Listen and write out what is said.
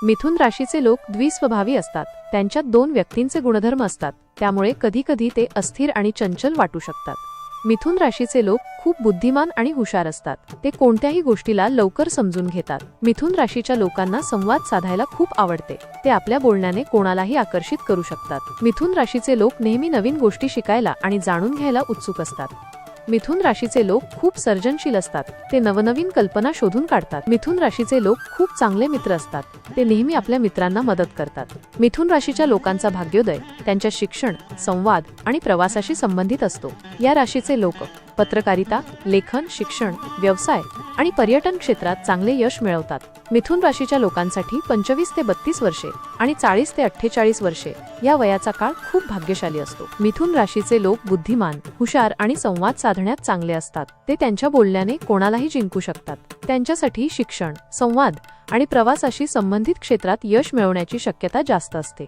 मिथुन राशीचे लोक द्विस्वभावी असतात. त्यांच्यात दोन व्यक्तींचे गुणधर्म असतात, त्यामुळे कधीकधी ते अस्थिर आणि चंचल वाटू शकतात. मिथुन राशीचे लोक खूप बुद्धिमान आणि हुशार असतात. ते कोणत्याही गोष्टीला लवकर समजून घेतात. मिथुन राशीच्या लोकांना संवाद साधायला खूप आवडते. ते आपल्या बोलण्याने कोणालाही आकर्षित करू शकतात. मिथुन राशीचे लोक नेहमी नवीन गोष्टी शिकायला आणि जाणून घ्यायला उत्सुक असतात. मिथुन राशीचे लोक खूप सर्जनशील असतात. ते नवनवीन कल्पना शोधून काढतात. मिथुन राशीचे लोक खूप चांगले मित्र असतात. ते नेहमी आपल्या मित्रांना मदत करतात. मिथुन राशीच्या लोकांचा भाग्योदय त्यांच्या शिक्षण, संवाद आणि प्रवासाशी संबंधित असतो. या राशीचे लोक पत्रकारिता, लेखन, शिक्षण, व्यवसाय आणि पर्यटन क्षेत्रात चांगले यश मिळवतात. मिथुन राशीच्या लोकांसाठी 25 ते 32 वर्षे आणि 40 ते 48 वर्षे या वयाचा काळ खूप भाग्यशाली असतो. मिथुन राशीचे लोक बुद्धिमान, हुशार आणि संवाद साधण्यात चांगले असतात. ते त्यांच्या बोलण्याने कोणालाही जिंकू शकतात. त्यांच्यासाठी शिक्षण, संवाद आणि प्रवासाशी संबंधित क्षेत्रात यश मिळवण्याची शक्यता जास्त असते.